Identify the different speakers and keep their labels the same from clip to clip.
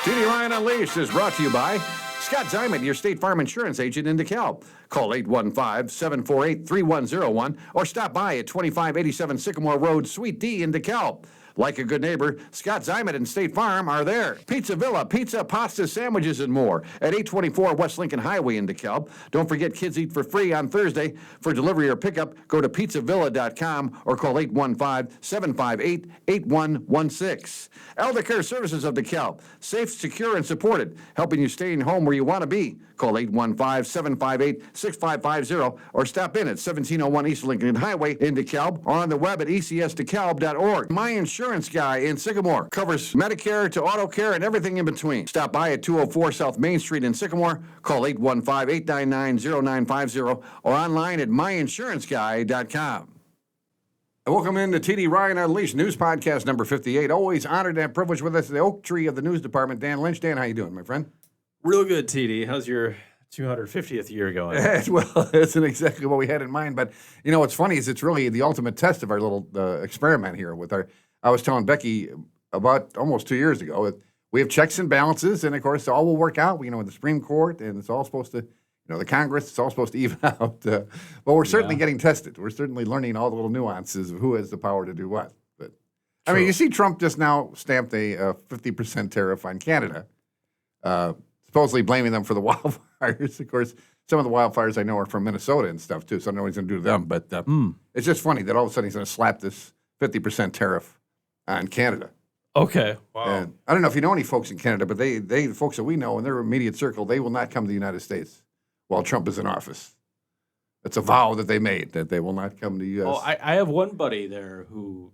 Speaker 1: TD Ryan Unleashed is brought to you by Scott Ziman, your State Farm Insurance agent in DeKalb. Call 815-748-3101 or stop by at 2587 Sycamore Road, Suite D in DeKalb. Like a good neighbor, Scott Ziman and State Farm are there. Pizza Villa, pizza, pasta, sandwiches, and more at 824 West Lincoln Highway in DeKalb. Don't forget Kids Eat for Free on Thursday. For delivery or pickup, go to pizzavilla.com or call 815-758-8116. Elder Care Services of DeKalb. Safe, secure, and supported. Helping you stay in home where you want to be. Call 815-758-6550 or stop in at 1701 East Lincoln Highway in DeKalb or on the web at ecsdekalb.org. My Insurance Guy in Sycamore covers Medicare to auto care and everything in between. Stop by at 204 South Main Street in Sycamore. Call 815-899-0950 or online at myinsuranceguy.com. Welcome into TD Ryan Unleashed News Podcast number 58. Always honored to have privilege with us, the oak tree of the news department, Dan Lynch. Dan, how you doing, my friend?
Speaker 2: Real good, TD. How's your 250th year going?
Speaker 1: Well, it isn't exactly what we had in mind, but you know what's funny is it's really the ultimate test of our little experiment here with our. I was telling Becky about almost 2 years ago that we have checks and balances, and of course, all will work out. With the Supreme Court, and it's all supposed to, the Congress, it's all supposed to even out. But we're certainly getting tested. We're certainly learning all the little nuances of who has the power to do what. But I mean, you see, Trump just now stamped a 50% tariff on Canada. Supposedly blaming them for the wildfires. Of course, some of the wildfires I know are from Minnesota and stuff, too, so I don't know what he's going to do to them. But it's just funny that all of a sudden he's going to slap this 50% tariff on Canada.
Speaker 2: Okay. Wow.
Speaker 1: And I don't know if you know any folks in Canada, but they the folks that we know in their immediate circle, they will not come to the United States while Trump is in office. It's a vow that they made, that they will not come to the U.S.
Speaker 2: Oh, I have one buddy there who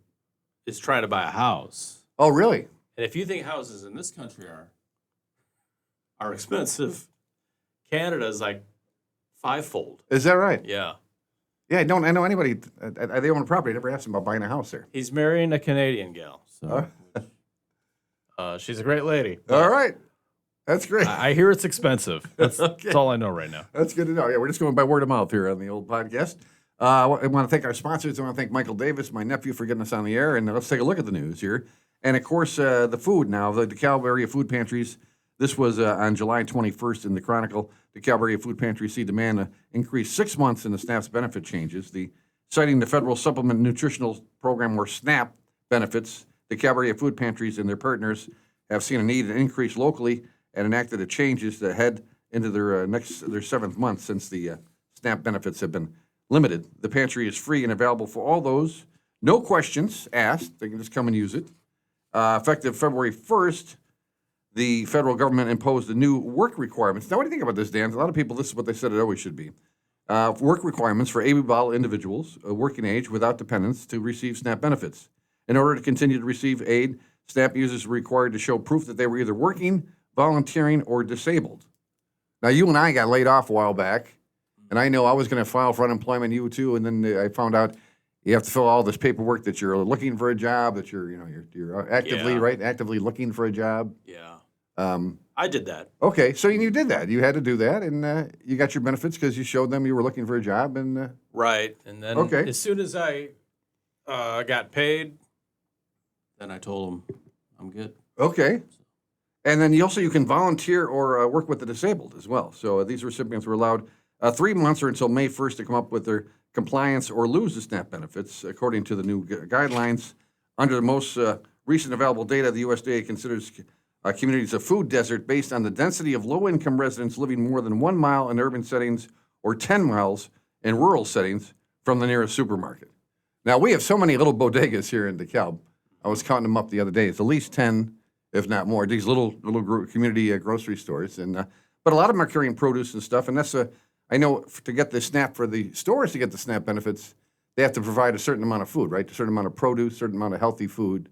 Speaker 2: is trying to buy a house.
Speaker 1: Oh, really?
Speaker 2: And if you think houses in this country are expensive, Canada is like fivefold.
Speaker 1: Is that right?
Speaker 2: Yeah.
Speaker 1: Yeah, I know anybody. They own a property. I never asked them about buying a house there.
Speaker 2: He's marrying a Canadian gal. So she's a great lady.
Speaker 1: All right. That's great.
Speaker 2: I hear it's expensive. That's,
Speaker 1: Okay.
Speaker 2: that's all I know right now.
Speaker 1: That's good to know. Yeah, we're just going by word of mouth here on the old podcast. I want to thank our sponsors. I want to thank Michael Davis, my nephew, for getting us on the air. And let's take a look at the news here. And, of course, the food now, the DeKalb Area Food Pantries. This was on July 21st in the Chronicle. DeKalb Area Food Pantries see demand increase 6 months in the SNAP's benefit changes. Citing the Federal Supplement Nutritional Program, or SNAP, benefits, DeKalb Area Food Pantries and their partners have seen a need to increase locally and enacted the changes that head into their seventh month since the SNAP benefits have been limited. The pantry is free and available for all those. No questions asked. They can just come and use it. Effective February 1st, the federal government imposed the new work requirements. Now, what do you think about this, Dan? A lot of people, this is what they said it always should be. Work requirements for able individuals, working age, without dependents, to receive SNAP benefits. In order to continue to receive aid, SNAP users are required to show proof that they were either working, volunteering, or disabled. Now, you and I got laid off a while back, and I know I was going to file for unemployment, you too, and then I found out you have to fill all this paperwork that you're looking for a job, that you're actively looking for a job.
Speaker 2: Yeah. I did that.
Speaker 1: Okay, so you did that. You had to do that, and you got your benefits because you showed them you were looking for a job. And
Speaker 2: right, and then as soon as I got paid, then I told them I'm good.
Speaker 1: Okay, and then you can volunteer or work with the disabled as well. So these recipients were allowed 3 months or until May 1st to come up with their compliance or lose the SNAP benefits, according to the new guidelines. Under the most recent available data, the USDA considers communities a food desert based on the density of low-income residents living more than 1 mile in urban settings or 10 miles in rural settings from the nearest supermarket. Now, we have so many little bodegas here in DeKalb. I was counting them up the other day. It's at least 10, if not more, these little community grocery stores. And but a lot of them are carrying produce and stuff. And that's I know to get the SNAP, for the stores to get the SNAP benefits, they have to provide a certain amount of food, right? A certain amount of produce, a certain amount of healthy food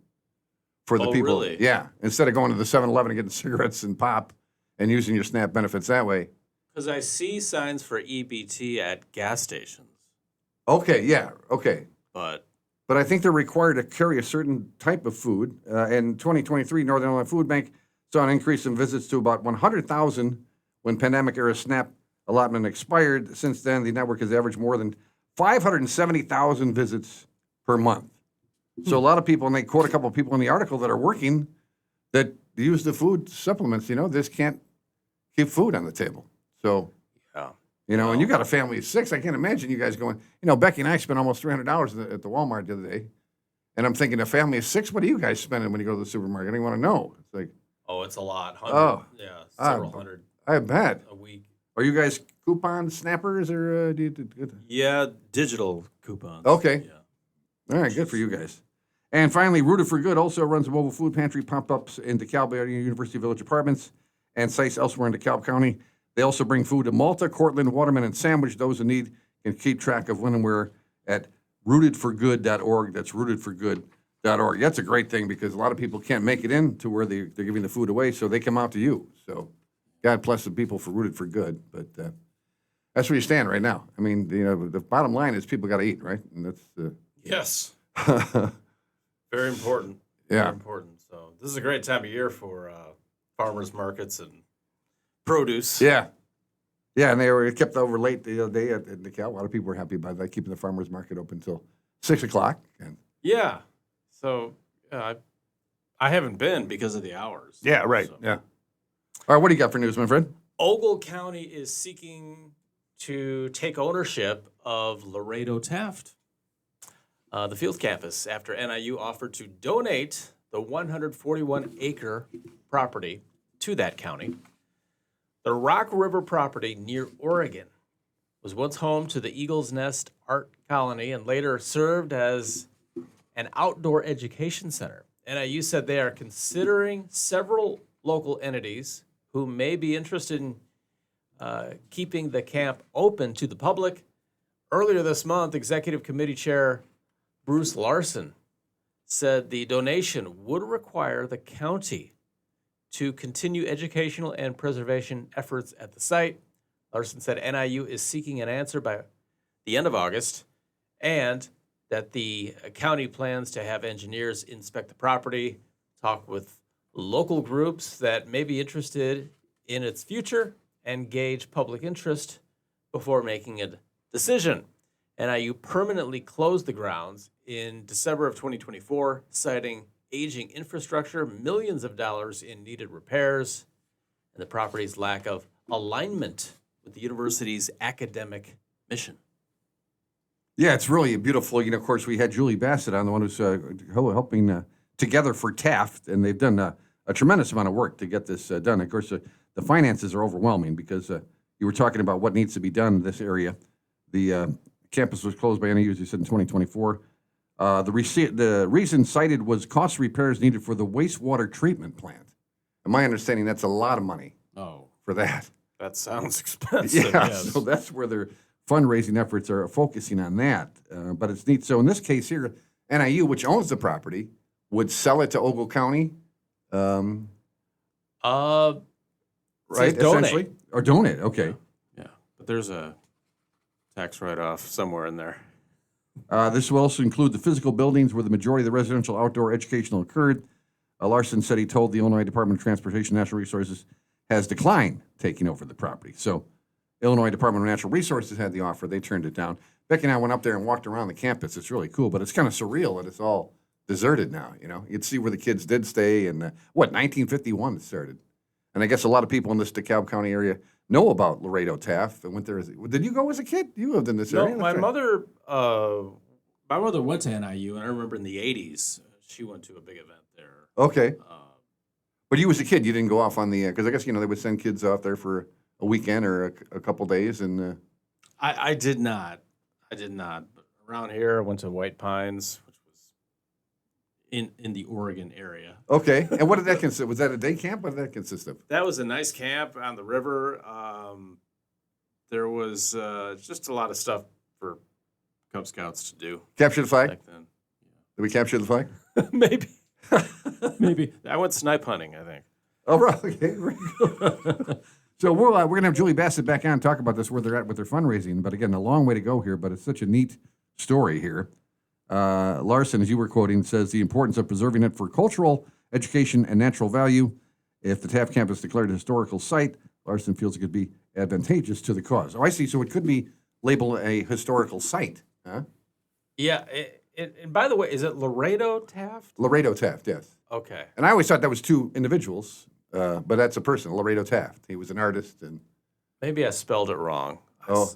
Speaker 1: for the people.
Speaker 2: Really?
Speaker 1: Yeah. Instead of going to the 7-Eleven and getting cigarettes and pop and using your SNAP benefits that way.
Speaker 2: Because I see signs for EBT at gas stations.
Speaker 1: Okay, yeah, okay.
Speaker 2: But
Speaker 1: I think they're required to carry a certain type of food. In 2023, Northern Illinois Food Bank saw an increase in visits to about 100,000 when pandemic-era SNAP allotment expired. Since then, the network has averaged more than 570,000 visits per month. So a lot of people, and they quote a couple of people in the article that are working, that use the food supplements, this can't keep food on the table. So,
Speaker 2: Yeah.
Speaker 1: and you got a family of 6. I can't imagine you guys going, Becky and I spent almost $300 at the Walmart the other day. And I'm thinking, a family of 6, what are you guys spending when you go to the supermarket? I don't want to know. It's like,
Speaker 2: Oh, it's a lot. Several hundred
Speaker 1: I bet.
Speaker 2: a week.
Speaker 1: Are you guys coupon snappers or do you?
Speaker 2: Yeah, digital coupons.
Speaker 1: Okay.
Speaker 2: Yeah.
Speaker 1: All right, good for you guys. And finally, Rooted for Good also runs a mobile food pantry pop-ups in DeKalb Area University Village Apartments and sites elsewhere in DeKalb County. They also bring food to Malta, Cortland, Waterman, and Sandwich. Those in need can keep track of when and where at rootedforgood.org. That's rootedforgood.org. That's a great thing because a lot of people can't make it in to where they're giving the food away, so they come out to you. So God bless the people for Rooted for Good. But that's where you stand right now. I mean, the bottom line is people got to eat, right? And that's
Speaker 2: Yes. Very important.
Speaker 1: Yeah.
Speaker 2: Very important. So this is a great time of year for farmers markets and produce.
Speaker 1: Yeah. Yeah, and they were kept over late the other day at DeKalb. A lot of people were happy about that, keeping the farmers market open until 6 o'clock. And
Speaker 2: Yeah. So I haven't been because of the hours.
Speaker 1: yeah, right.
Speaker 2: So.
Speaker 1: Yeah. All right, what do you got for news, my friend?
Speaker 2: Ogle County is seeking to take ownership of Laredo Taft, the Fields Campus, after NIU offered to donate the 141-acre property to that county. The Rock River property near Oregon was once home to the Eagle's Nest Art Colony and later served as an outdoor education center. NIU said they are considering several local entities who may be interested in keeping the camp open to the public. Earlier this month, Executive Committee Chair Bruce Larson said the donation would require the county to continue educational and preservation efforts at the site. Larson said NIU is seeking an answer by the end of August and that the county plans to have engineers inspect the property, talk with local groups that may be interested in its future, and gauge public interest before making a decision. NIU permanently closed the grounds in December of 2024, citing aging infrastructure, millions of dollars in needed repairs, and the property's lack of alignment with the university's academic mission.
Speaker 1: Yeah, it's really beautiful. Of course, we had Julie Bassett on, the one who's helping Together for Taft, and they've done a tremendous amount of work to get this done. Of course, the finances are overwhelming because you were talking about what needs to be done in this area. The campus was closed by NIU, as you said, in 2024. The reason cited was cost repairs needed for the wastewater treatment plant. And my understanding, that's a lot of money for that.
Speaker 2: That sounds expensive.
Speaker 1: Yeah,
Speaker 2: yes.
Speaker 1: so that's where their fundraising efforts are focusing on that. But it's neat. So in this case here, NIU, which owns the property, would sell it to Ogle County, right?
Speaker 2: Donate.
Speaker 1: Essentially, or donate. Okay.
Speaker 2: Yeah, but there's a tax write-off somewhere in there.
Speaker 1: This will also include the physical buildings where the majority of the residential outdoor educational occurred. Larson said he told the Illinois Department of Transportation and Natural Resources has declined taking over the property. So Illinois Department of Natural Resources had the offer. They turned it down. Becky and I went up there and walked around the campus. It's really cool, but it's kind of surreal that it's all deserted now. You'd see where the kids did stay and 1951 it started. And I guess a lot of people in this DeKalb County area know about Laredo Taft. I went there. Did you go as a kid? You lived in this area?
Speaker 2: No, my mother went to NIU, and I remember in the 80s, she went to a big event there.
Speaker 1: Okay. But you as a kid, you didn't go off on the, because I guess, they would send kids off there for a weekend or a couple days. And
Speaker 2: I did not. But around here, I went to White Pines, which was in the Oregon area.
Speaker 1: Okay. And what did that consist? Was that a day camp? What did that consist of?
Speaker 2: That was a nice camp on the river. There was just a lot of stuff for Cub Scouts to do.
Speaker 1: Capture the flag?
Speaker 2: Back then.
Speaker 1: Did we capture the flag?
Speaker 2: Maybe. Maybe. I went snipe hunting, I think.
Speaker 1: Oh, right. Okay. Very good. So we're going to have Julie Bassett back on and talk about this, where they're at with their fundraising. But again, a long way to go here, but it's such a neat story here. Larson, as you were quoting, says the importance of preserving it for cultural, education, and natural value. If the Taft campus declared a historical site, Larson feels it could be advantageous to the cause. Oh, I see. So it could be labeled a historical site, huh?
Speaker 2: Yeah, And by the way, is it Laredo Taft?
Speaker 1: Laredo Taft, yes.
Speaker 2: Okay.
Speaker 1: And I always thought that was two individuals, but that's a person, Laredo Taft. He was an artist. And
Speaker 2: Maybe I spelled it wrong.
Speaker 1: Oh.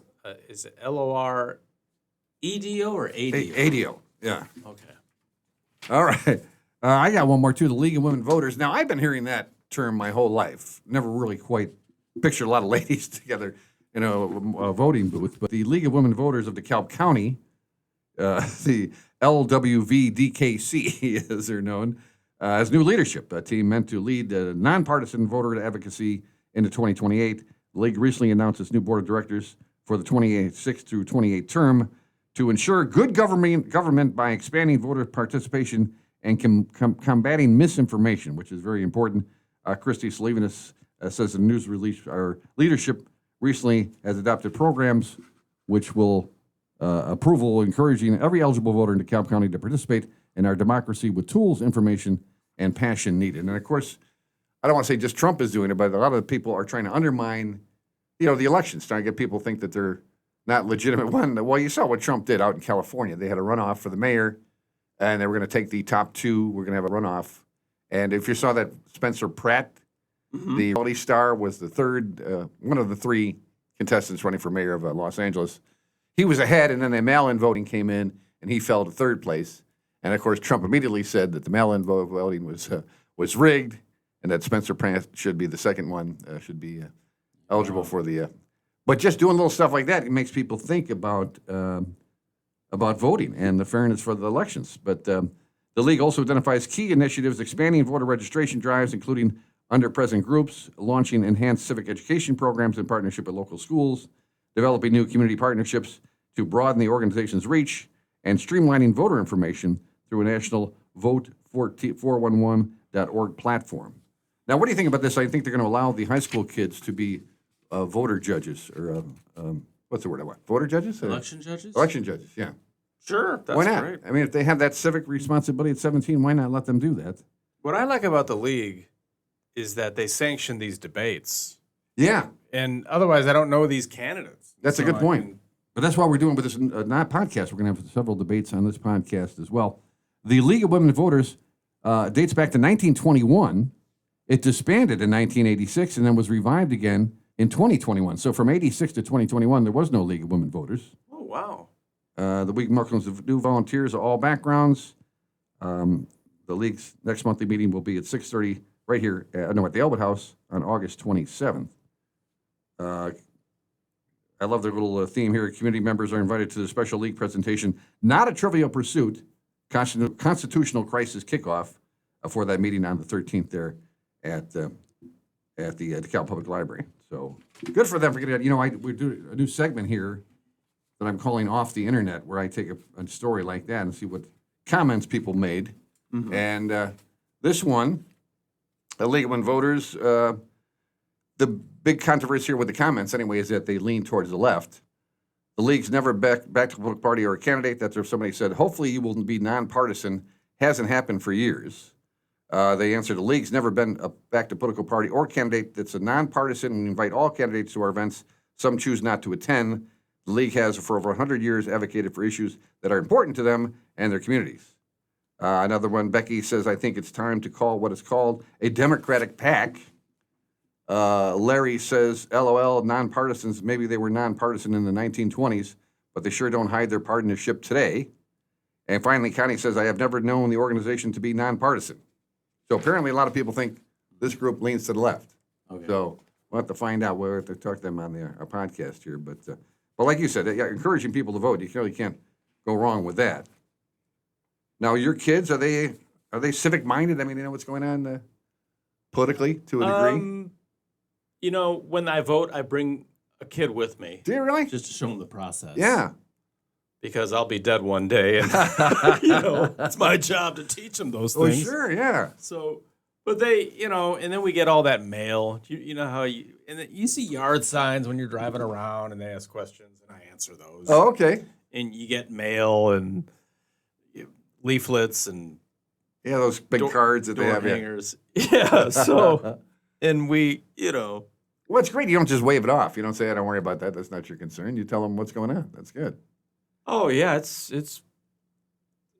Speaker 2: Is it Loredo or ADO?
Speaker 1: ADO, yeah.
Speaker 2: Okay.
Speaker 1: All right. I got one more, too, the League of Women Voters. Now, I've been hearing that term my whole life. Never really quite pictured a lot of ladies together in a voting booth. But the League of Women Voters of DeKalb County, the LWVDKC, as they're known, has new leadership. A team meant to lead nonpartisan voter advocacy into 2028. The League recently announced its new board of directors for the 26th through 28th term to ensure good government by expanding voter participation and combating misinformation, which is very important. Christy Salivanis says in the news release, our leadership recently has adopted programs which will approval encouraging every eligible voter in DeKalb County to participate in our democracy with tools, information, and passion needed. And of course, I don't want to say just Trump is doing it, but a lot of people are trying to undermine, the elections, trying to get people to think that they're not legitimate. Well, you saw what Trump did out in California. They had a runoff for the mayor, and they were going to take the top two. We're going to have a runoff. And if you saw that Spencer Pratt, the reality star, was the third, one of the three contestants running for mayor of Los Angeles. He was ahead, and then the mail-in voting came in, and he fell to third place. And of course, Trump immediately said that the mail-in voting was rigged, and that Spencer Pratt should be the second one, should be eligible for the. But just doing little stuff like that, it makes people think about voting and the fairness for the elections. But the league also identifies key initiatives, expanding voter registration drives, including underrepresented groups, launching enhanced civic education programs in partnership with local schools, developing new community partnerships to broaden the organization's reach, and streamlining voter information through a national vote411.org platform. Now, what do you think about this? I think they're going to allow the high school kids to be voter judges, or what's the word I want? Voter judges?
Speaker 2: Election judges?
Speaker 1: Election judges, yeah.
Speaker 2: Sure, that's
Speaker 1: why not?
Speaker 2: great.
Speaker 1: I mean, if they have that civic responsibility at 17, why not let them do that?
Speaker 2: What I like about the league is that they sanction these debates.
Speaker 1: Yeah.
Speaker 2: And otherwise, I don't know these candidates.
Speaker 1: That's a good point. But that's why we're doing with this not podcast. We're going to have several debates on this podcast as well. The League of Women Voters dates back to 1921. It disbanded in 1986 and then was revived again in 2021. So from 86 to 2021, there was no League of Women Voters.
Speaker 2: Oh, wow.
Speaker 1: The league welcomes new volunteers of all backgrounds. The league's next monthly meeting will be at 6:30 right here, at the Albert House on August 27th. I love their little theme here. Community members are invited to the special league presentation. Not a trivial pursuit. Constitutional crisis kickoff for that meeting on the 13th there at the DeKalb Public Library. So good for them for getting that. We do a new segment here that I'm calling Off the Internet, where I take a story like that and see what comments people made. Mm-hmm. And this one, the League of Women Voters, the big controversy here with the comments, anyway, is that they lean towards the left. The league's never backed a political party or a candidate. That's if somebody said, hopefully you will be nonpartisan. Hasn't happened for years. They answered, the league's never been backed a political party or candidate that's a nonpartisan, and we invite all candidates to our events. Some choose not to attend. The league has, for over 100 years, advocated for issues that are important to them and their communities. Another one, Becky says, I think it's time to call what is called a Democratic PAC. Larry says, LOL, nonpartisans, maybe they were nonpartisan in the 1920s, but they sure don't hide their partisanship today. And finally, Connie says, I have never known the organization to be nonpartisan. So apparently a lot of people think this group leans to the left. Okay. So we'll have to find out. We'll have to talk to them on our podcast here. But like you said, encouraging people to vote, you really can't go wrong with that. Now, your kids, are they civic-minded? I mean, you know what's going on politically to a degree?
Speaker 2: When I vote, I bring a kid with me.
Speaker 1: Do you really?
Speaker 3: Just to show them the process.
Speaker 1: Yeah.
Speaker 2: Because I'll be dead one day, and it's my job to teach them those things.
Speaker 1: Oh, sure, yeah.
Speaker 2: So, but they, and then we get all that mail. You know how you see yard signs when you're driving around, and they ask questions, and I answer those.
Speaker 1: Oh, okay.
Speaker 2: And you get mail and leaflets and
Speaker 1: those big cards that they have
Speaker 2: hangers. Yeah. So, and we,
Speaker 1: Well, it's great. You don't just wave it off. You don't say, "I don't worry about that. That's not your concern." You tell them what's going on. That's good.
Speaker 2: Oh yeah, it's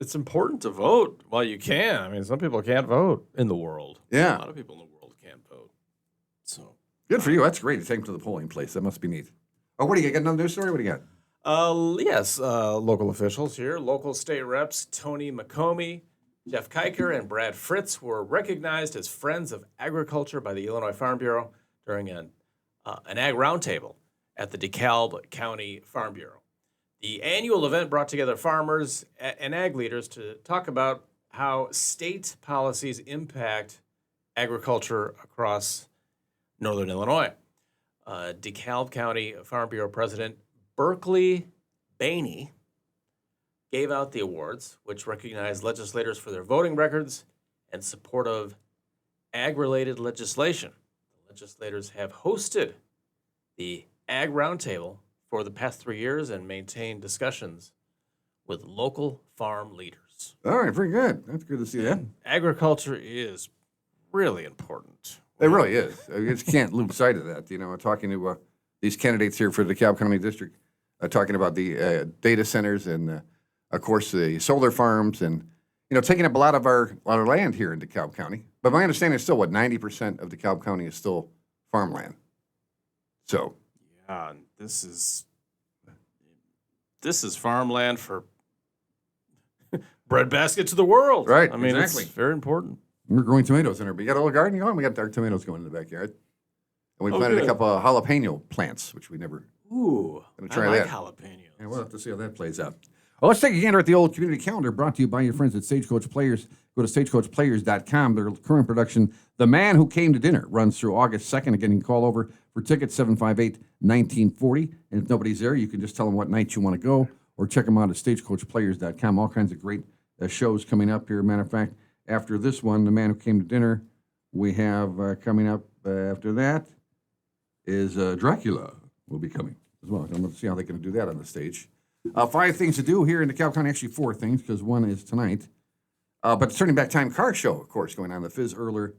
Speaker 2: It's important to vote while you can. I mean, some people can't vote in the world.
Speaker 1: Yeah.
Speaker 2: A lot of people in the world can't vote. So
Speaker 1: Good for you. That's great. You take them to the polling place. That must be neat. Oh, what do you got? Another news story? What do you got?
Speaker 2: yes, local officials here, local state reps Tony McComey, Jeff Kiker, and Brad Fritz were recognized as Friends of Agriculture by the Illinois Farm Bureau during an ag roundtable at the DeKalb County Farm Bureau. The annual event brought together farmers and ag leaders to talk about how state policies impact agriculture across northern Illinois. DeKalb County Farm Bureau President Berkeley Bainey gave out the awards, which recognize legislators for their voting records and support of ag-related legislation. The legislators have hosted the Ag Roundtable for the past 3 years and maintained discussions with local farm leaders.
Speaker 1: All right, very good. That's good to see that.
Speaker 2: Agriculture is really important.
Speaker 1: It really is. You just can't lose sight of that. You know, talking to these candidates here for the DeKalb County District, talking about the data centers and, of course, the solar farms and, you know, taking up a lot of our land here in DeKalb County. But my understanding is still, 90% of DeKalb County is still farmland. So.
Speaker 2: Yeah, and this is farmland for breadbasket to the world.
Speaker 1: Right,
Speaker 2: I mean,
Speaker 1: exactly.
Speaker 2: It's very important.
Speaker 1: We're growing tomatoes in there. But you got a little garden going? We got dark tomatoes going in the backyard. And we planted
Speaker 2: good.
Speaker 1: a couple of jalapeno plants, which we never.
Speaker 2: Ooh,
Speaker 1: Gonna try
Speaker 2: I like
Speaker 1: that.
Speaker 2: jalapenos.
Speaker 1: Yeah, we'll have to see how that plays out. Well, let's take a gander at the old community calendar brought to you by your friends at Stagecoach Players. Go to stagecoachplayers.com. Their current production, The Man Who Came to Dinner, runs through August 2nd. Again, you can call over for tickets, 758-1940. And if nobody's there, you can just tell them what night you want to go or check them out at stagecoachplayers.com. All kinds of great shows coming up here. Matter of fact, after this one, The Man Who Came to Dinner, we have coming up after that is Dracula will be coming as well. I'm going to see how they're going to do that on the stage. 5 things to do here in DeKalb County, actually 4 things, because one is tonight. But the Turning Back Time car show, of course, going on, the Fizz Earler.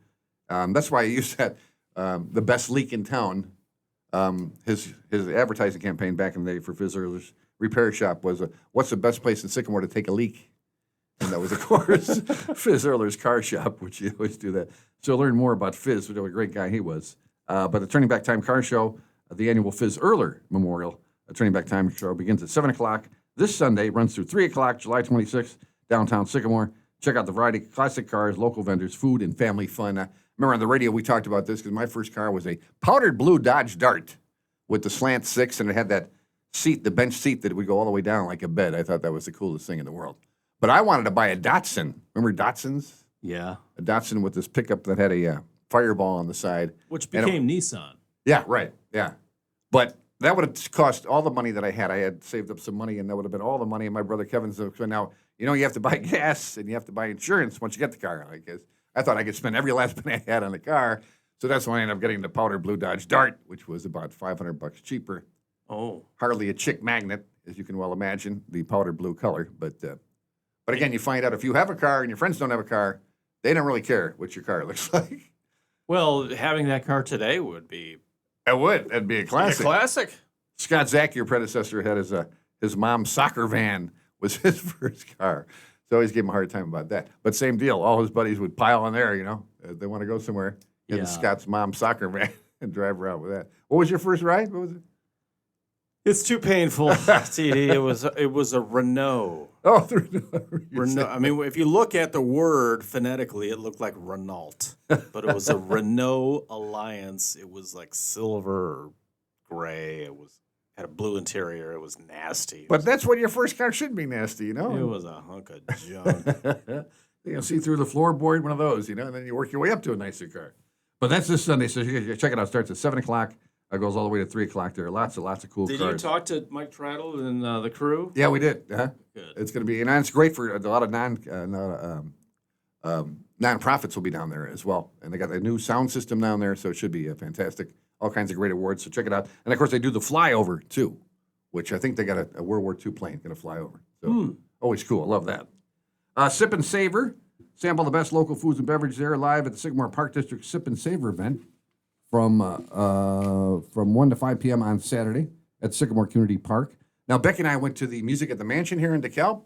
Speaker 1: That's why I used that, the best leak in town. His advertising campaign back in the day for Fizz Earler's repair shop was, what's the best place in Sycamore to take a leak? And that was, of course, Fizz Earler's car shop, which you always do that. So learn more about Fizz, what a great guy he was. But the Turning Back Time car show, the annual Fizz Earler Memorial, Turning Back Time show begins at 7 o'clock this Sunday, runs through 3 o'clock, July 26th, downtown Sycamore. Check out the variety of classic cars, local vendors, food, and family fun. Remember on the radio we talked about this because my first car was a powdered blue Dodge Dart with the slant 6, and it had that seat, the bench seat that would go all the way down like a bed. I thought that was the coolest thing in the world. But I wanted to buy a Datsun. Remember Datsuns?
Speaker 2: Yeah.
Speaker 1: A Datsun with this pickup that had a fireball on the side.
Speaker 2: Which became Nissan.
Speaker 1: Yeah, right. Yeah. But that would have cost all the money that I had. I had saved up some money, and that would have been all the money. And my brother Kevin's. So now, you know, you have to buy gas and you have to buy insurance once you get the car. I guess I thought I could spend every last penny I had on the car. So that's why I ended up getting the powder blue Dodge Dart, which was about $500 cheaper.
Speaker 2: Oh.
Speaker 1: Hardly a chick magnet, as you can well imagine, the powder blue color. But again, you find out if you have a car and your friends don't have a car, they don't really care what your car looks like.
Speaker 2: Well, having that car today would be
Speaker 1: It would. That'd be a classic. Scott Zach, your predecessor, had his mom's soccer van was his first car. So I always gave him a hard time about that. But same deal. All his buddies would pile in there, you know. They want to go somewhere. Get Scott's mom's soccer van and drive around with that. What was your first ride? What was it?
Speaker 2: It's too painful, TD. It was a Renault.
Speaker 1: Oh,
Speaker 2: Renault. I mean, if you look at the word phonetically, it looked like Renault, but it was a Renault Alliance. It was like silver or gray. It had a blue interior. It was nasty.
Speaker 1: But that's what your first car should be, nasty, you know.
Speaker 2: It was a hunk of junk.
Speaker 1: You know, see through the floorboard, one of those, you know, and then you work your way up to a nicer car. But that's this Sunday, so you check it out. It starts at 7 o'clock. It goes all the way to 3 o'clock. There are lots of cool cars.
Speaker 2: Did you talk to Mike Tritle and the crew?
Speaker 1: Yeah, we did.
Speaker 2: Good.
Speaker 1: It's going to be, and it's great for a lot of nonprofits will be down there as well. And they got a new sound system down there, so it should be fantastic. All kinds of great awards, so check it out. And, of course, they do the flyover, too, which I think they got a World War II plane going to fly over. So always cool. I love that. Sip and Savor. Sample the best local foods and beverages there live at the Sycamore Park District Sip and Savor event from 1 to 5 p.m. on Saturday at Sycamore Community Park. Now, Becky and I went to the Music at the Mansion here in DeKalb.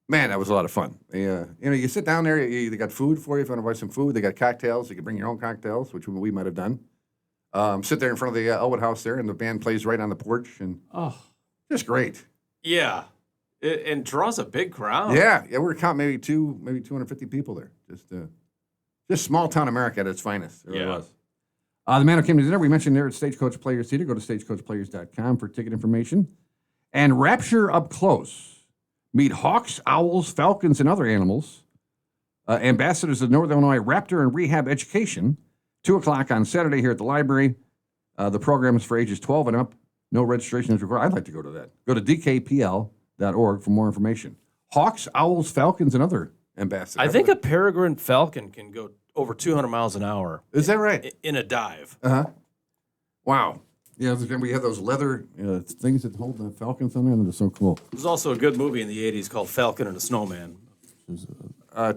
Speaker 1: Man, that was a lot of fun. You sit down there. They got food for you if you want to buy some food. They got cocktails. You can bring your own cocktails, which we might have done. Sit there in front of the Elwood House there, and the band plays right on the porch, and just great.
Speaker 2: Yeah, and draws a big crowd.
Speaker 1: Yeah, we were counting maybe 250 people there. Just small town America at its finest. It really was. The man who came to dinner, we mentioned there at Stagecoach Players Theater. Go to stagecoachplayers.com for ticket information. And Rapture Up Close. Meet hawks, owls, falcons, and other animals. Ambassadors of Northern Illinois Raptor and Rehab Education. 2 o'clock on Saturday here at the library. The program is for ages 12 and up. No registration is required. I'd like to go to that. Go to dkpl.org for more information. Hawks, owls, falcons, and other ambassadors.
Speaker 2: I think a peregrine falcon can go over 200 miles an hour.
Speaker 1: Is that right?
Speaker 2: In a dive.
Speaker 1: Uh-huh. Wow. Yeah, we have those leather things that hold the falcons on there, and they're so cool.
Speaker 2: There's also a good movie in the 80s called Falcon and a Snowman.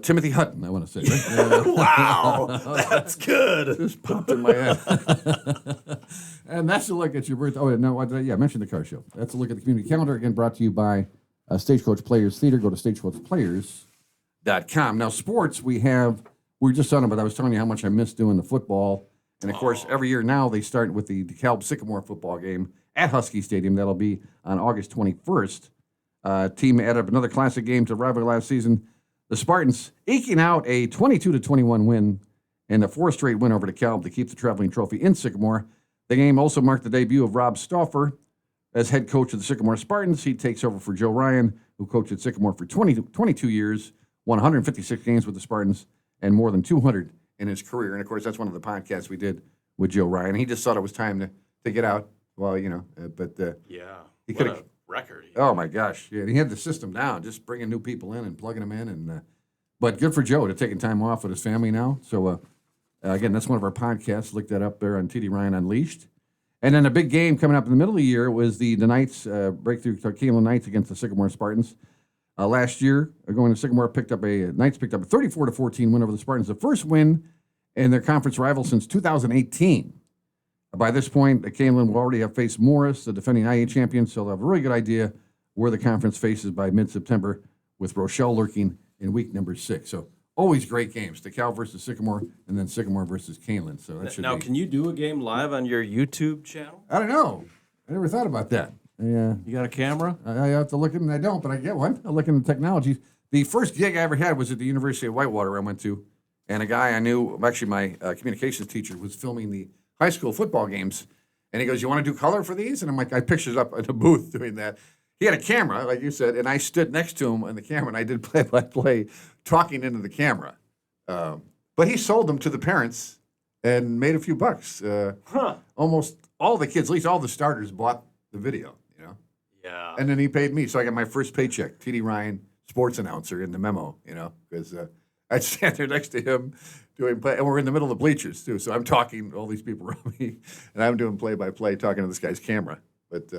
Speaker 1: Timothy Hutton, I want to say, right?
Speaker 2: Wow, that's good.
Speaker 1: Just popped in my head. And that's a look at your birthday. Oh, no, I mentioned the car show. That's a look at the community calendar, again, brought to you by Stagecoach Players Theater. Go to stagecoachplayers.com. Now, sports, we were just talking about, I was telling you how much I miss doing the football. And, of course, every year now they start with the DeKalb Sycamore football game at Husky Stadium. That'll be on August 21st. Team added up another classic game to rival last season. The Spartans eking out a 22-21 win and a 4th straight win over DeKalb to keep the traveling trophy in Sycamore. The game also marked the debut of Rob Stauffer as head coach of the Sycamore Spartans. He takes over for Joe Ryan, who coached at Sycamore for 22 years, won 156 games with the Spartans, and more than 200 in his career. And, of course, that's one of the podcasts we did with Joe Ryan. He just thought it was time to get out. Well, he could have
Speaker 2: record.
Speaker 1: Oh, my gosh. Yeah, he had the system down, just bringing new people in and plugging them in. But good for Joe to taking time off with his family now. So, again, that's one of our podcasts. Look that up there on TD Ryan Unleashed. And then a big game coming up in the middle of the year was the Knights breakthrough Keeneland Knights against the Sycamore Spartans. Last year, going to Sycamore, Knights picked up a 34-14 win over the Spartans, the first win in their conference rival since 2018. By this point, Keeneland will already have faced Morris, the defending IA champion, so they'll have a really good idea where the conference faces by mid-September, with Rochelle lurking in week number 6. So always great games. DeKalb versus Sycamore, and then Sycamore versus Keeneland. So that should
Speaker 2: now,
Speaker 1: be.
Speaker 2: Can you do a game live on your YouTube channel?
Speaker 1: I don't know. I never thought about that.
Speaker 2: You got a camera?
Speaker 1: I have to look at it, and I don't, but I get one. I look into the technology. The first gig I ever had was at the University of Whitewater I went to, and a guy I knew, actually my communications teacher, was filming the high school football games. And he goes, "You want to do color for these?" And I'm like, I pictures up in the booth doing that. He had a camera, like you said, and I stood next to him on the camera, and I did play-by-play, talking into the camera. But he sold them to the parents and made a few bucks. Almost all the kids, at least all the starters, bought the video,
Speaker 2: Yeah.
Speaker 1: And then he paid me, so I got my first paycheck, TD Ryan, sports announcer, in the memo, because I'd stand there next to him doing play, and we're in the middle of the bleachers, too, so I'm talking to all these people around me, and I'm doing play-by-play, talking to this guy's camera. But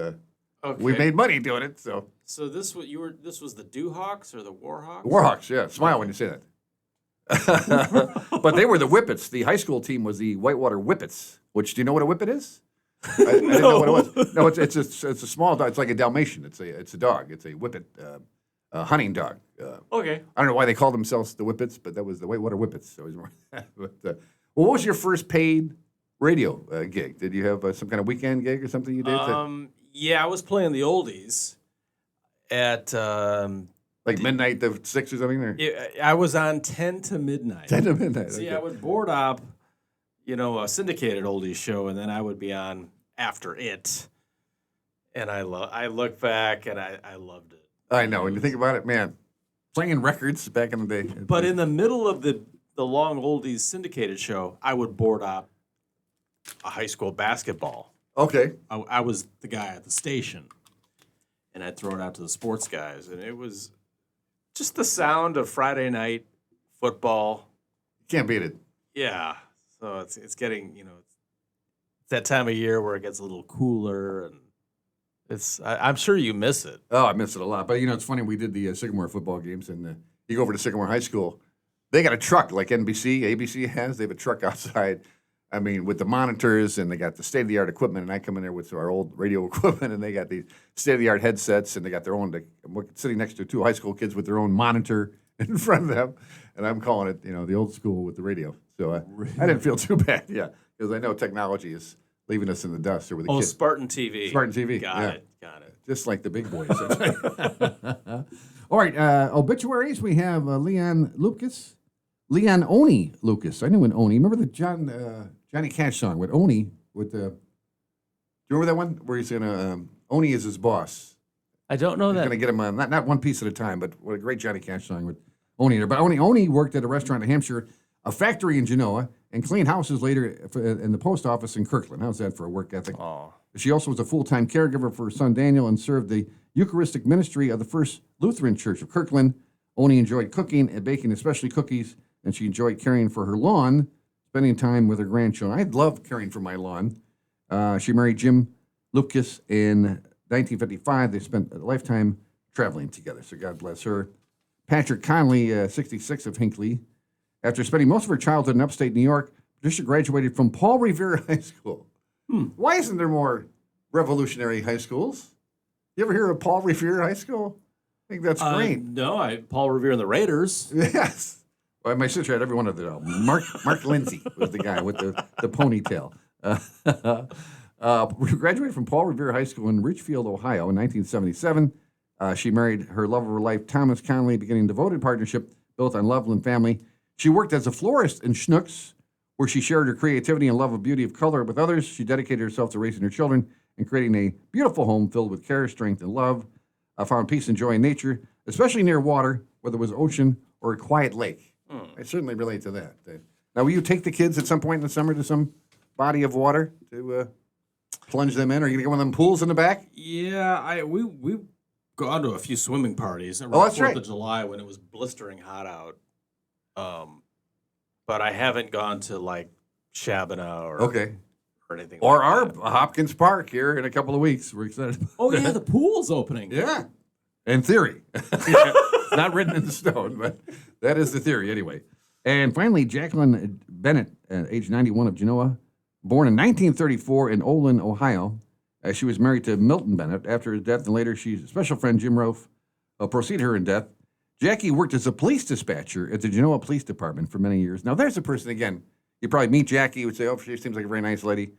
Speaker 1: we made money doing it, so.
Speaker 2: So this was the Dewhawks or the Warhawks?
Speaker 1: Warhawks, yeah. Smile when you say that. But they were the Whippets. The high school team was the Whitewater Whippets, which, do you know what a Whippet is? I didn't know what it was. No, it's a small dog. It's like a Dalmatian. It's a dog. It's a Whippet, a hunting dog.
Speaker 2: Okay.
Speaker 1: I don't know why they called themselves the Whippets, but that was the Whitewater Whippets. So but, what was your first paid radio gig? Did you have some kind of weekend gig or something you did?
Speaker 2: Yeah, I was playing the oldies at
Speaker 1: like midnight to 6 or something. Or?
Speaker 2: I was on 10 to midnight.
Speaker 1: 10 to midnight.
Speaker 2: See,
Speaker 1: okay.
Speaker 2: I would board up, a syndicated oldies show, and then I would be on after it. And I look back and I loved it.
Speaker 1: I know. When you think about it, man, playing records back in the day.
Speaker 2: But in the middle of the long oldies syndicated show, I would board up a high school basketball.
Speaker 1: Okay.
Speaker 2: I was the guy at the station, and I'd throw it out to the sports guys, and it was just the sound of Friday night football.
Speaker 1: Can't beat it.
Speaker 2: Yeah. So it's getting, it's that time of year where it gets a little cooler, and I'm sure you miss it.
Speaker 1: Oh, I miss it a lot. But, it's funny. We did the Sycamore football games, and you go over to Sycamore High School. They got a truck like NBC, ABC has. They have a truck outside I mean, with the monitors, and they got the state-of-the-art equipment, and I come in there with our old radio equipment, and they got the state-of-the-art headsets, and they got their own, I'm sitting next to 2 high school kids with their own monitor in front of them, and I'm calling it, the old school with the radio. So I didn't feel too bad, because I know technology is leaving us in the dust. Or with the kids.
Speaker 2: Spartan TV.
Speaker 1: Spartan TV.
Speaker 2: Got it.
Speaker 1: Just like the big boys. All right, obituaries. We have Leon Oni Lucas. I knew an Oni. Remember the Johnny Cash song with Oni? Do you remember that one where he's gonna Oni is his boss?
Speaker 2: I don't know that.
Speaker 1: He's gonna get him not one piece at a time, but what a great Johnny Cash song with Oni there. But Oni worked at a restaurant in Hampshire, a factory in Genoa, and cleaned houses later in the post office in Kirkland. How's that for a work ethic?
Speaker 2: Oh.
Speaker 1: She also was a full-time caregiver for her son Daniel and served the Eucharistic ministry of the First Lutheran Church of Kirkland. Oni enjoyed cooking and baking, especially cookies, and she enjoyed caring for her lawn, spending time with her grandchildren. I love caring for my lawn. She married Jim Lucas in 1955. They spent a lifetime traveling together, so God bless her. Patrick Conley, 66, of Hinckley. After spending most of her childhood in upstate New York, Patricia graduated from Paul Revere High School. Why isn't there more revolutionary high schools? You ever hear of Paul Revere High School? I think that's great.
Speaker 2: No, Paul Revere and the Raiders.
Speaker 1: Yes. Well, my sister had every one of them. Mark Lindsay was the guy with the ponytail. Graduated from Paul Revere High School in Richfield, Ohio in 1977. She married her love of her life, Thomas Conley, beginning a devoted partnership built on love and family. She worked as a florist in Schnucks, where she shared her creativity and love of beauty of color with others. She dedicated herself to raising her children and creating a beautiful home filled with care, strength, and love. Found peace and joy in nature, especially near water, whether it was ocean or a quiet lake. I certainly relate to that. Now, will you take the kids at some point in the summer to some body of water to plunge them in? Are you going to get one of them pools in the back?
Speaker 2: Yeah, we've gone to a few swimming parties.
Speaker 1: Oh, that's right.
Speaker 2: 4th of July when it was blistering hot out. But I haven't gone to like Shabana or anything.
Speaker 1: Or
Speaker 2: like
Speaker 1: our
Speaker 2: that.
Speaker 1: Hopkins Park here in a couple of weeks. We're excited.
Speaker 2: Oh yeah, the pool's opening.
Speaker 1: Yeah, in theory. Not written in stone, but that is the theory anyway. And finally, Jacqueline Bennett, age 91, of Genoa, born in 1934 in Olin, Ohio. She was married to Milton Bennett. After his death, and later she's special friend Jim Rofe preceded her in death. Jackie worked as a police dispatcher at the Genoa Police Department for many years. Now, there's a person, again, you probably meet Jackie, you would say, oh, she seems like a very nice lady.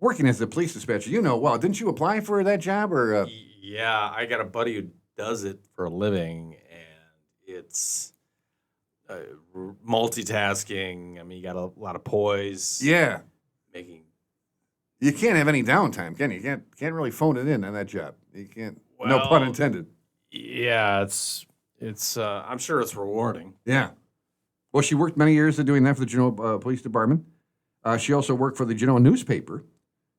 Speaker 1: Working as a police dispatcher, well, didn't you apply for that job? Or
Speaker 2: Yeah, I got a buddy who does it for a living, and it's multitasking. I mean, you got a lot of poise.
Speaker 1: Yeah.
Speaker 2: You
Speaker 1: can't have any downtime, can you? You can't really phone it in on that job. You can't,
Speaker 2: well,
Speaker 1: no pun intended.
Speaker 2: Yeah, it's I'm sure it's rewarding.
Speaker 1: Yeah. Well, she worked many years doing that for the Genoa Police Department. She also worked for the Genoa newspaper,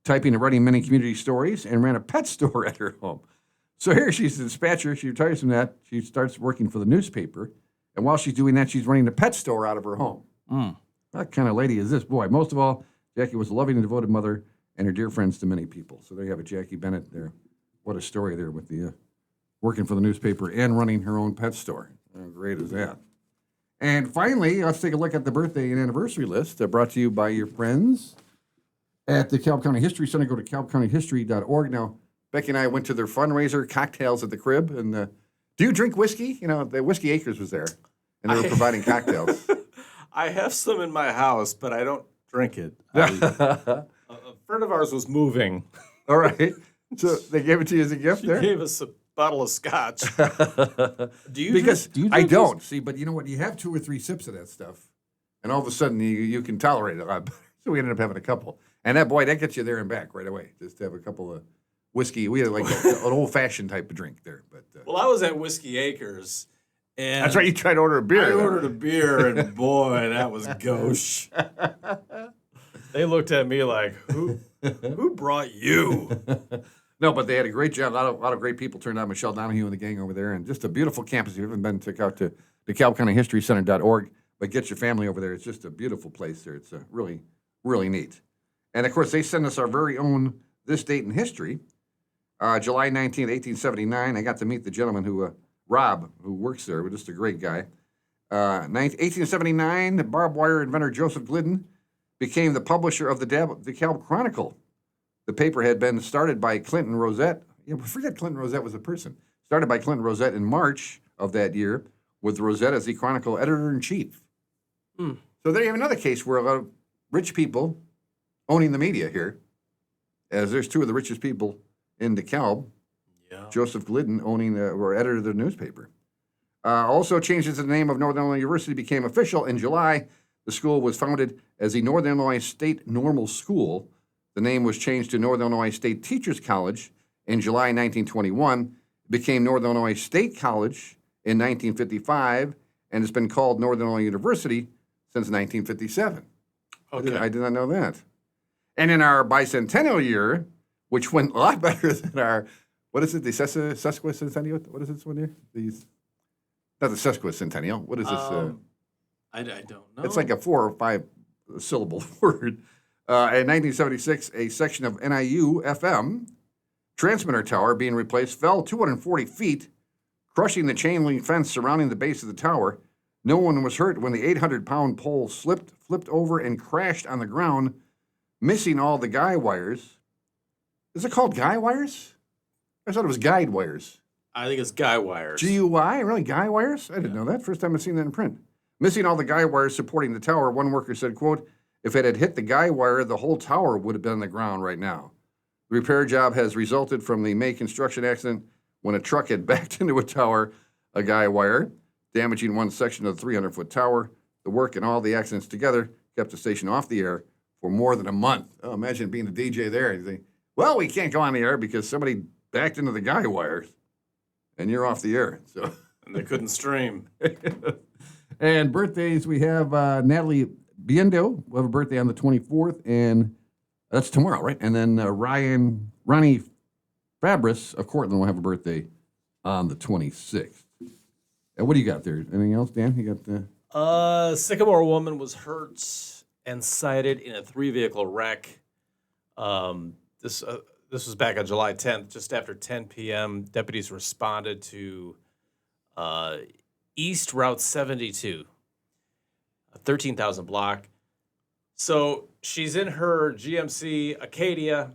Speaker 1: typing and writing many community stories, and ran a pet store at her home. So here she's a dispatcher. She retires from that. She starts working for the newspaper. And while she's doing that, she's running a pet store out of her home. What kind of lady is this? Boy, most of all, Jackie was a loving and devoted mother and her dear friends to many people. So there you have it, Jackie Bennett there. What a story there with the working for the newspaper and running her own pet store. How great is that? And finally, let's take a look at the birthday and anniversary list brought to you by your friends at the DeKalb County History Center. Go to DeKalbCountyHistory.org. Now, Becky and I went to their fundraiser, Cocktails at the Crib. And do you drink whiskey? The Whiskey Acres was there, and they were providing cocktails.
Speaker 2: I have some in my house, but I don't drink it. A friend of ours was moving.
Speaker 1: All right. So they gave it to you as a gift there?
Speaker 2: She gave us a bottle of scotch. Do you
Speaker 1: Because
Speaker 2: drink
Speaker 1: I don't. See, but you know what? You have 2 or 3 sips of that stuff, and all of a sudden you can tolerate it a lot better. So we ended up having a couple. And that gets you there and back right away. Just to have a couple of whiskey. We had like an old-fashioned type of drink there. But
Speaker 2: well, I was at Whiskey Acres. And
Speaker 1: that's right. You tried to order a beer.
Speaker 2: I ordered a beer, and boy, that was gauche. They looked at me like, who brought you?
Speaker 1: No, but they had a great job. A lot of great people turned out. Michelle Donahue and the gang over there, and just a beautiful campus. If you haven't been, check out to DeKalbCountyHistoryCenter.org. But get your family over there. It's just a beautiful place there. It's really, really neat. And, of course, they send us our very own This Date in History. July 19th, 1879. I got to meet the gentleman Rob, who works there. Just a great guy. 1879, the barbed wire inventor Joseph Glidden became the publisher of the DeKalb Chronicle. The paper had been started by Clinton Rosette. Forget Clinton Rosette was a person. Started by Clinton Rosette in March of that year, with Rosette as the Chronicle editor-in-chief. So there you have another case where a lot of rich people owning the media here, as there's two of the richest people in DeKalb.
Speaker 2: Yeah.
Speaker 1: Joseph Glidden owning or editor of the newspaper. Also changes the name of Northern Illinois University became official in July. The school was founded as the Northern Illinois State Normal School. The name was changed to Northern Illinois State Teachers College in July 1921. It became Northern Illinois State College in 1955 and has been called Northern Illinois University since 1957.
Speaker 2: Okay.
Speaker 1: I did not know that. And in our bicentennial year, which went a lot better than our, what is it, the sesquicentennial? What is this one here? Not the sesquicentennial. What is this?
Speaker 2: I don't know.
Speaker 1: It's like a 4 or 5 syllable word. In 1976, a section of NIU FM transmitter tower being replaced fell 240 feet, crushing the chain link fence surrounding the base of the tower. No one was hurt when the 800-pound pole flipped over and crashed on the ground, missing all the guy wires. Is it called guy wires? I thought it was guide wires.
Speaker 2: I think it's guy wires.
Speaker 1: GUI? Really? Guy wires? I didn't know that. First time I've seen that in print. Missing all the guy wires supporting the tower, one worker said, quote, "If it had hit the guy wire, the whole tower would have been on the ground right now." The repair job has resulted from the May construction accident when a truck had backed into a tower, a guy wire, damaging one section of the 300-foot tower. The work and all the accidents together kept the station off the air for more than a month. Oh, imagine being the DJ there. You think, well, we can't go on the air because somebody backed into the guy wires, and you're off the air. So
Speaker 2: And they couldn't stream.
Speaker 1: And birthdays, we have Natalie Biendo will have a birthday on the 24th, and that's tomorrow, right? And then Ronnie Fabris of Cortland will have a birthday on the 26th. And what do you got there? Anything else, Dan? You got
Speaker 2: Sycamore woman was hurt and cited in a 3-vehicle wreck. This was back on July 10th, just after 10 p.m. Deputies responded to East Route 72, a 13,000 block. So she's in her GMC Acadia,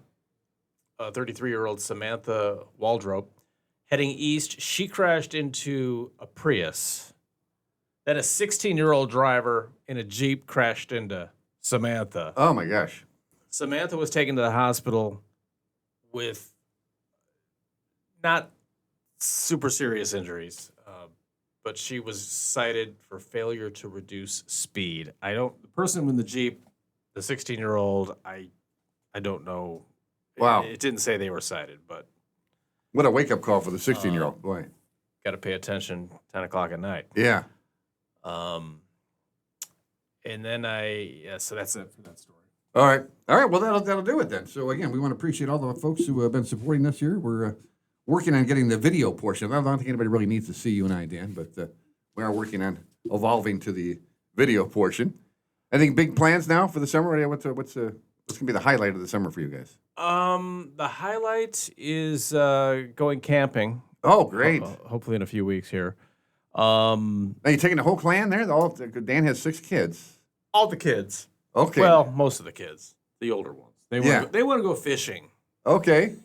Speaker 2: 33-year-old Samantha Waldrop, heading east. She crashed into a Prius. Then a 16-year-old driver in a Jeep crashed into Samantha.
Speaker 1: Oh, my gosh.
Speaker 2: Samantha was taken to the hospital with not super serious injuries, but she was cited for failure to reduce speed. The person in the Jeep, the 16-year-old, I don't know.
Speaker 1: Wow.
Speaker 2: It didn't say they were cited, but
Speaker 1: What a wake-up call for the 16-year-old. Boy.
Speaker 2: got to pay attention 10 o'clock at night.
Speaker 1: Yeah.
Speaker 2: And then so that's it for that story.
Speaker 1: All right. Well, that'll do it then. So, again, we want to appreciate all the folks who have been supporting this year. We're working on getting the video portion. I don't think anybody really needs to see you and I, Dan, but we are working on evolving to the video portion. Any big plans now for the summer? What's going to be the highlight of the summer for you guys?
Speaker 2: The highlight is going camping.
Speaker 1: Oh, great.
Speaker 2: Hopefully in a few weeks here.
Speaker 1: Are you taking the whole clan there? Dan has 6 kids.
Speaker 2: All the kids.
Speaker 1: Okay.
Speaker 2: Well, most of the kids, the older ones. They want to go fishing.
Speaker 1: Okay.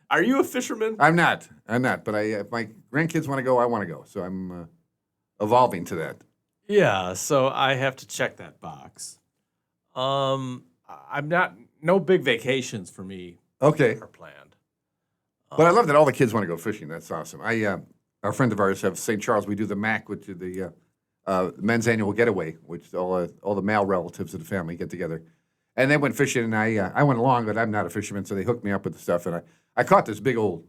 Speaker 2: Are you a fisherman?
Speaker 1: I'm not. But if my grandkids want to go, I want to go. So I'm evolving to that.
Speaker 2: Yeah. So I have to check that box. No big vacations for me.
Speaker 1: Okay.
Speaker 2: Are planned.
Speaker 1: But I love that all the kids want to go fishing. That's awesome. Our friend of ours have St. Charles. We do the MAC, which is the men's annual getaway, which all the male relatives of the family get together. And they went fishing, and I went along, but I'm not a fisherman, so they hooked me up with the stuff. And I caught this big old,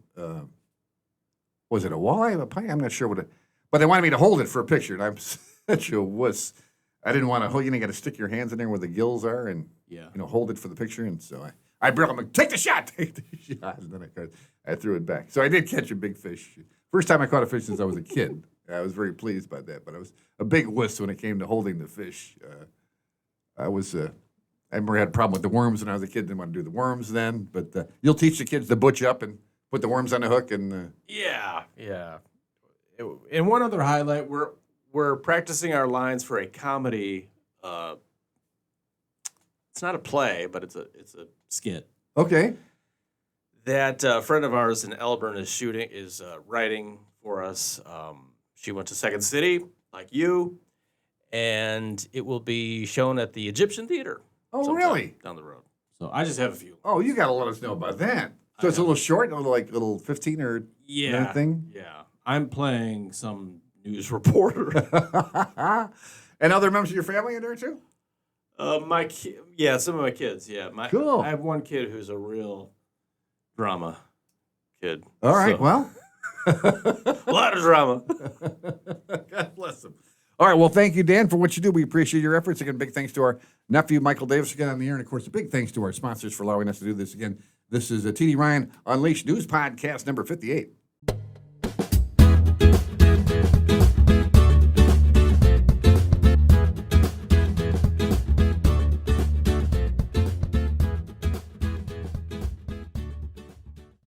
Speaker 1: was it a walleye? A pike? I'm not sure but they wanted me to hold it for a picture, and I'm such a wuss. I didn't want to. You got to stick your hands in there where the gills are, and hold it for the picture. And so I brought them. Take the shot, take the shot, and then I threw it back. So I did catch a big fish. First time I caught a fish since I was a kid. I was very pleased by that, but I was a big wuss when it came to holding the fish. I remember I had a problem with the worms when I was a kid. Didn't want to do the worms then, but you'll teach the kids to butch up and put the worms on the hook and.
Speaker 2: Yeah. And one other highlight, we're practicing our lines for a comedy it's not a play, but it's a skit
Speaker 1: Okay.
Speaker 2: that a friend of ours in Elburn is writing for us. She went to Second City, like you, and it will be shown at the Egyptian Theater.
Speaker 1: Oh,
Speaker 2: sometime
Speaker 1: really?
Speaker 2: Down the road. So I just have a few.
Speaker 1: Oh, you got to let us know about that. So it's a little short, a little 15 or minute thing?
Speaker 2: Yeah. I'm playing some news reporter.
Speaker 1: And other members of your family in there too?
Speaker 2: Some of my kids. Yeah,
Speaker 1: Cool.
Speaker 2: I have one kid who's a real drama kid.
Speaker 1: All right,
Speaker 2: So,
Speaker 1: well.
Speaker 2: a lot of drama.
Speaker 1: God bless him. All right, well, thank you, Dan, for what you do. We appreciate your efforts. Again, big thanks to our nephew, Michael Davis, again on the air. And, of course, a big thanks to our sponsors for allowing us to do this. Again, this is a TD Ryan Unleashed News Podcast number 58.